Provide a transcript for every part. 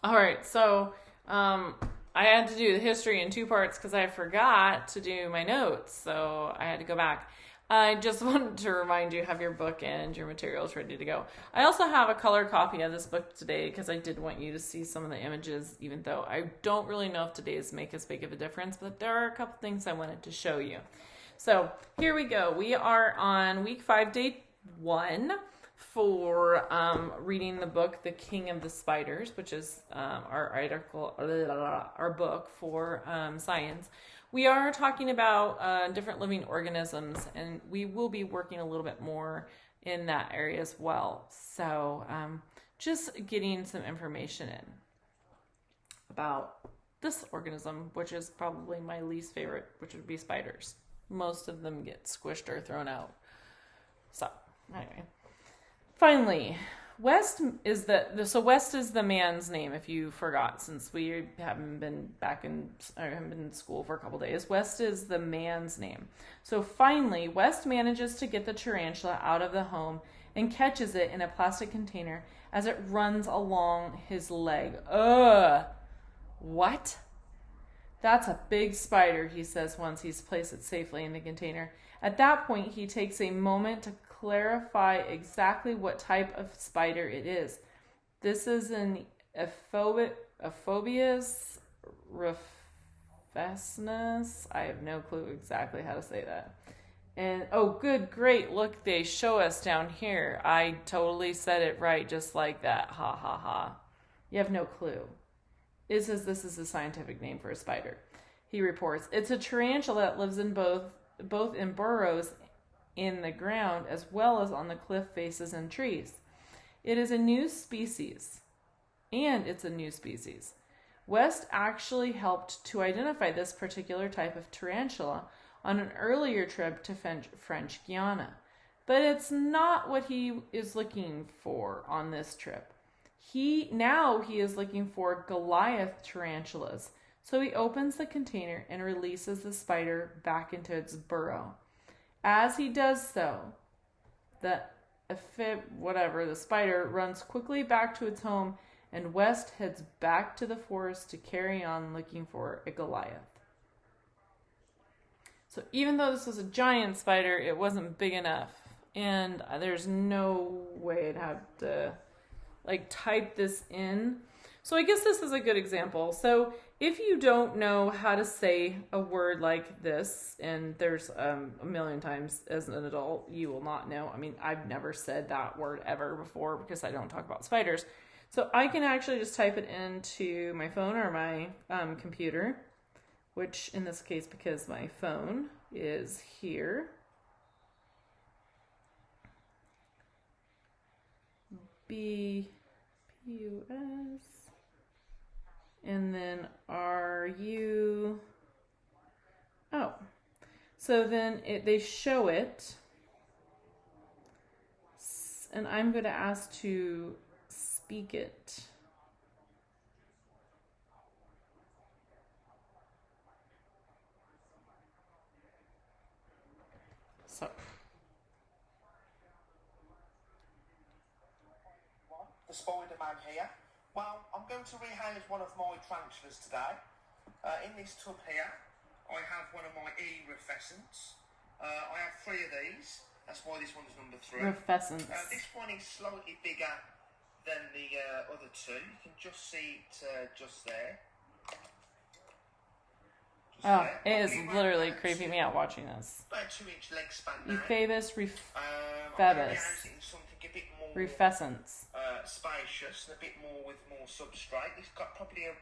All right, so I had to do the history in two parts because I forgot to do my notes, so I had to go back. I just wanted to remind you have your book and your materials ready to go. I also have a color copy of this book today because I did want you to see some of the images, even though I don't really know if today's make as big of a difference, but there are a couple things I wanted to show you. So here we go. We are on week 5, day 1 for reading the book The King of the Spiders, which is our book for science. We are talking about different living organisms, and we will be working a little bit more in that area as well. So just getting some information in about this organism, which is probably my least favorite, which would be spiders. Most of them get squished or thrown out. So anyway. Finally, West is the man's name. If you forgot, since we haven't been in school for a couple days, West is the man's name. So finally, West manages to get the tarantula out of the home and catches it in a plastic container as it runs along his leg. Ugh! What? That's a big spider, he says once he's placed it safely in the container. At that point, he takes a moment to clarify exactly what type of spider it is. This is an Ephobius rufescens. I have no clue exactly how to say that. And oh, good, great. Look, they show us down here. I totally said it right, just like that. Ha ha ha. You have no clue. It says this is the scientific name for a spider. He reports it's a tarantula that lives in both in burrows in the ground as well as on the cliff faces and trees. It is a new species, and it's a new species. West actually helped to identify this particular type of tarantula on an earlier trip to French Guiana, but it's not what he is looking for on this trip. He is looking for Goliath tarantulas, so he opens the container and releases the spider back into its burrow. As he does so, the spider runs quickly back to its home, and West heads back to the forest to carry on looking for a Goliath. So even though this was a giant spider, it wasn't big enough, and there's no way I'd have to type this in. So I guess this is a good example. So if you don't know how to say a word like this, and there's a million times as an adult, you will not know. I mean, I've never said that word ever before because I don't talk about spiders. So I can actually just type it into my phone or my computer, which in this case, because my phone is here. B-U-S. And then R-U. Oh. So then they show it. And I'm going to ask to speak it. So. The Spider-Man here. Well, I'm going to rehouse one of my tarantulas today. In this tub here, I have one of my E. rufescens. I have 3 of these. That's why this one's number 3. Rufescens. This one is slightly bigger than the other 2. You can just see it just there. It is literally creeping me out watching this. About 2-inch leg span now. Ephebus rufescens. Rufescens. Spacious and a bit more with more substrate. It's got probably a...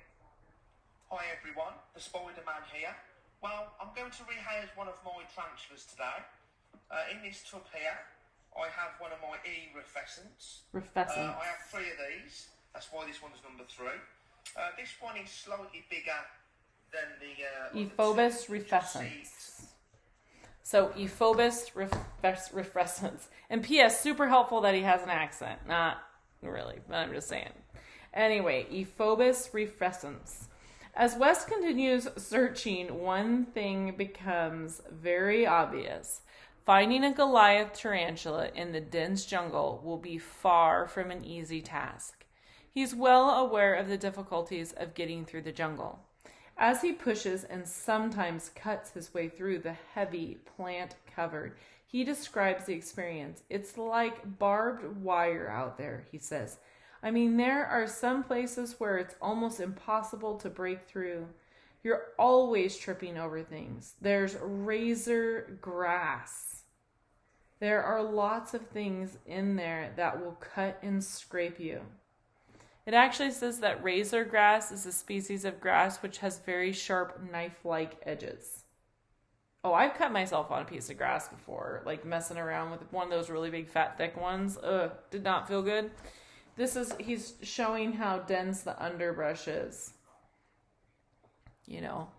Hi everyone, the Spider-Man here. Well, I'm going to rehouse one of my tarantulas today. In this tub here, I have one of my E. rufescens. I have 3 of these. That's why this one's number 3. This one is slightly bigger than the... Ephebus rufescens. So Ephebus rufescens. And P.S. super helpful that he has an accent. Not really, but I'm just saying. Anyway, Ephebus rufescens. As West continues searching, one thing becomes very obvious. Finding a Goliath tarantula in the dense jungle will be far from an easy task. He's well aware of the difficulties of getting through the jungle. As he pushes and sometimes cuts his way through the heavy plant covered, he describes the experience. It's like barbed wire out there, he says. I mean, there are some places where it's almost impossible to break through. You're always tripping over things. There's razor grass. There are lots of things in there that will cut and scrape you. It actually says that razor grass is a species of grass which has very sharp knife-like edges. Oh, I've cut myself on a piece of grass before, like messing around with one of those really big, fat, thick ones. Did not feel good. He's showing how dense the underbrush is. You know.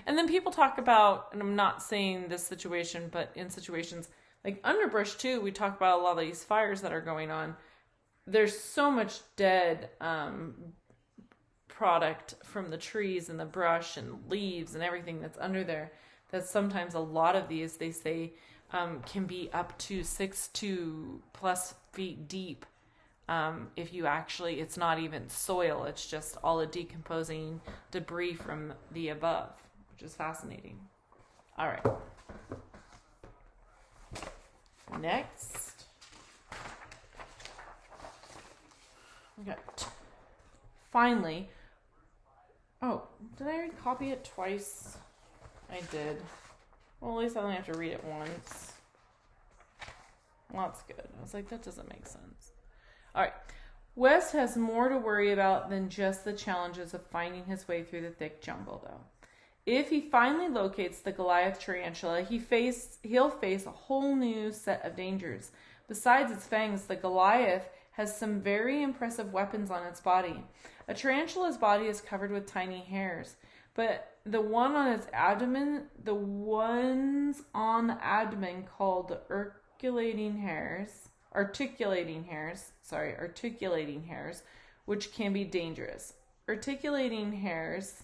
And then people talk about, and I'm not saying this situation, but in situations like underbrush too, we talk about a lot of these fires that are going on. There's so much dead product from the trees and the brush and leaves and everything that's under there that sometimes a lot of these, they say, can be up to 6 to plus feet deep. If you actually, it's not even soil, it's just all the decomposing debris from the above, which is fascinating. All right. Next. Okay. Finally. Oh, did I already copy it twice? I did. Well, at least I only have to read it once. Well, that's good. I was like, that doesn't make sense. All right. Wes has more to worry about than just the challenges of finding his way through the thick jungle, though. If he finally locates the Goliath tarantula, he'll face a whole new set of dangers. Besides its fangs, the Goliath has some very impressive weapons on its body. A tarantula's body is covered with tiny hairs, but the ones on the abdomen called articulating hairs, which can be dangerous. Articulating hairs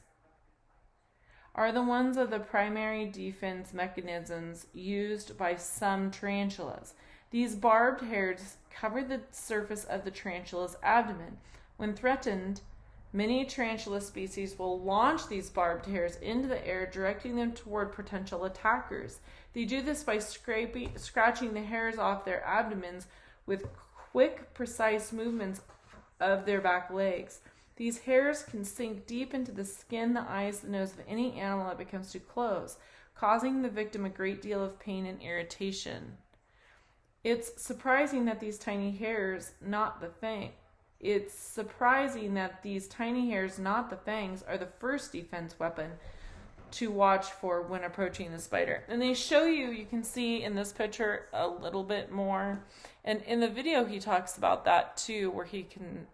are the ones of the primary defense mechanisms used by some tarantulas. These barbed hairs cover the surface of the tarantula's abdomen. When threatened, many tarantula species will launch these barbed hairs into the air, directing them toward potential attackers. They do this by scratching the hairs off their abdomens with quick, precise movements of their back legs. These hairs can sink deep into the skin, the eyes, the nose of any animal that becomes too close, causing the victim a great deal of pain and irritation. It's surprising that these tiny hairs, not the fangs, are the first defense weapon to watch for when approaching the spider. And they show you can see in this picture a little bit more. And in the video, he talks about that too, where he can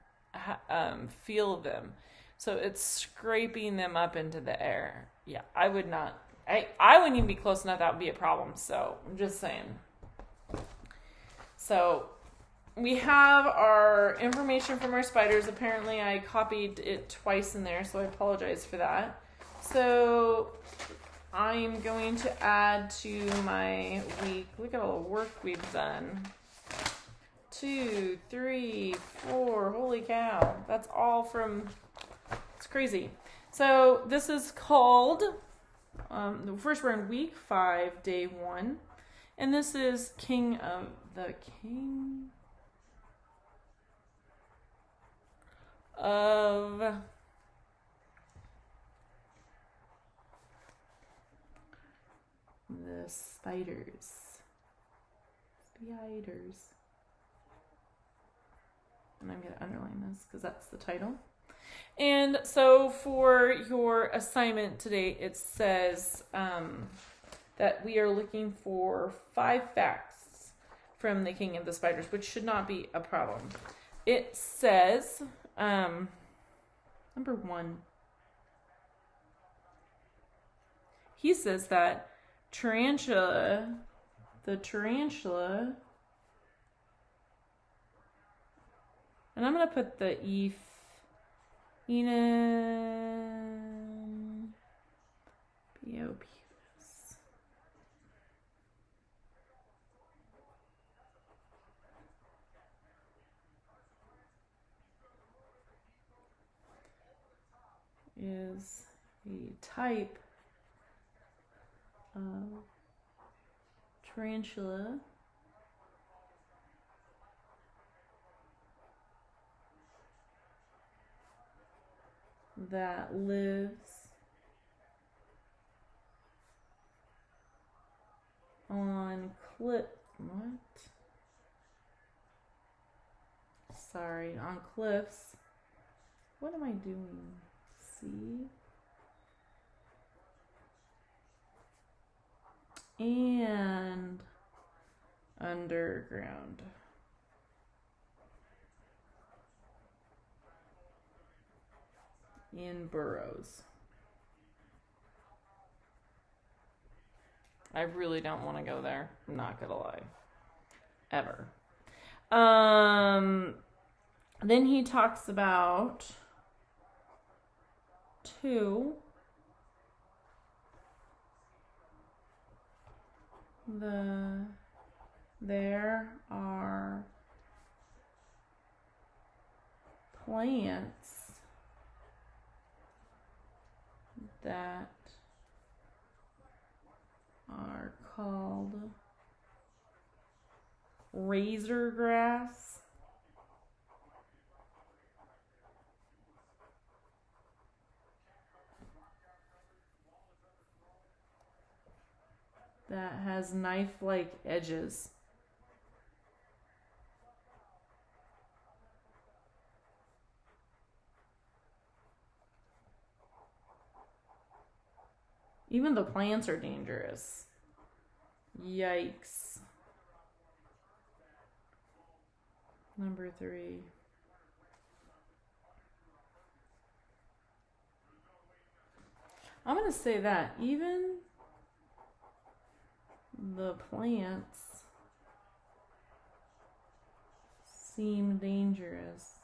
feel them. So it's scraping them up into the air. Yeah, I wouldn't even be close enough. That would be a problem. So I'm just saying. So we have our information from our spiders. Apparently I copied it twice in there, so I apologize for that. So I'm going to add to my week. Look at all the work we've done. 2, 3, 4. Holy cow. That's all from... It's crazy. So this is called... first we're in week 5, day 1. And this is King of the spiders. And I'm going to underline this because that's the title. And so for your assignment today, it says that we are looking for 5 facts from the King of the Spiders, which should not be a problem. It says, number 1, he says that the tarantula, and I'm going to put the Phoenompiopus. is a type of tarantula that lives on on cliffs. What am I doing? See? And underground. In burrows. I really don't want to go there. I'm not gonna lie. Ever. Then he talks about there are plants that are called razor grass. That has knife-like edges. Even the plants are dangerous. Yikes. Number 3. I'm going to say that even the plants seem dangerous.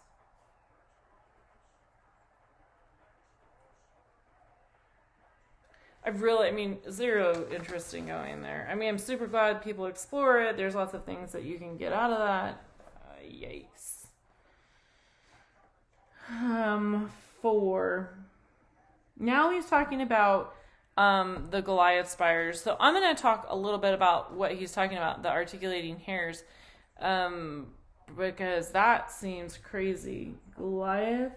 Zero interest in going there. I'm super glad people explore it. There's lots of things that you can get out of that. Yikes. 4. Now he's talking about the Goliath spiders. So I'm going to talk a little bit about what he's talking about, the articulating hairs, because that seems crazy. Goliath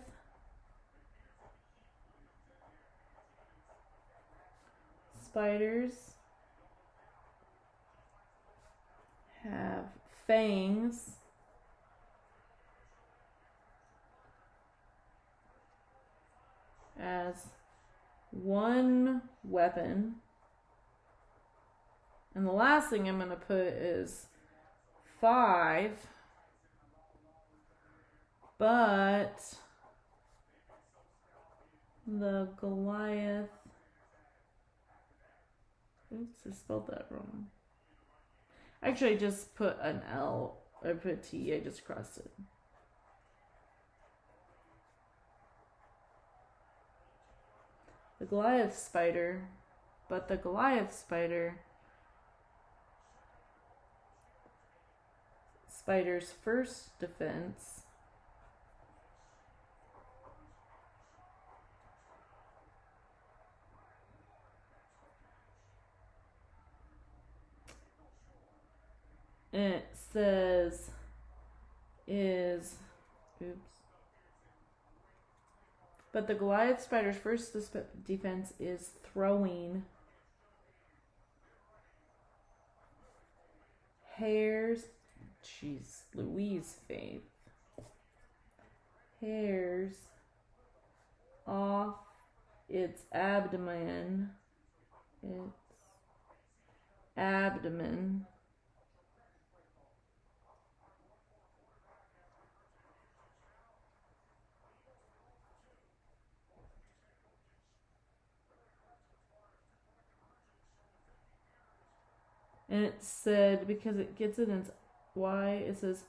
spiders have fangs as one weapon. And the last thing I'm going to put is 5. But the Goliath... Oops, I spelled that wrong. Actually, I just put an L. I put T. I just crossed it. The Goliath spider. But the Goliath spider's first defense it says is but the Goliath spider's first defense is throwing hairs. Jeez, Louise, Faith. Hairs off its abdomen. And it said, because it gets it in it says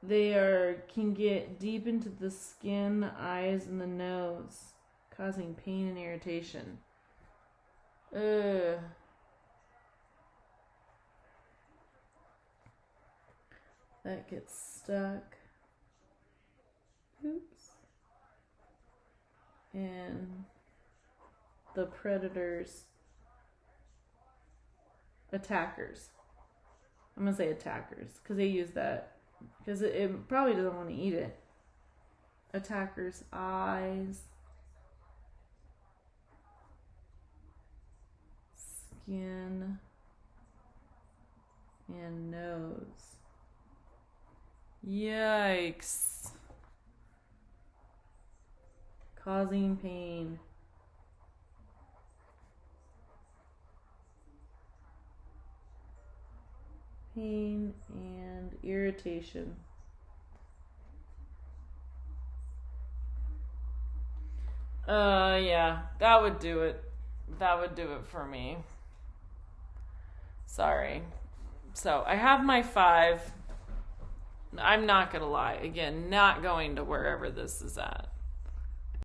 they can get deep into the skin, the eyes, and the nose, causing pain and irritation. Ugh. That gets stuck. Oops. and the predator's attackers. I'm going to say attackers because they use that because it probably doesn't want to eat it. Attacker's eyes, skin, and nose. Yikes. Causing pain. Pain and irritation. Yeah, that would do it. That would do it for me. Sorry. So I have my 5. I'm not gonna lie. Again, not going to wherever this is at.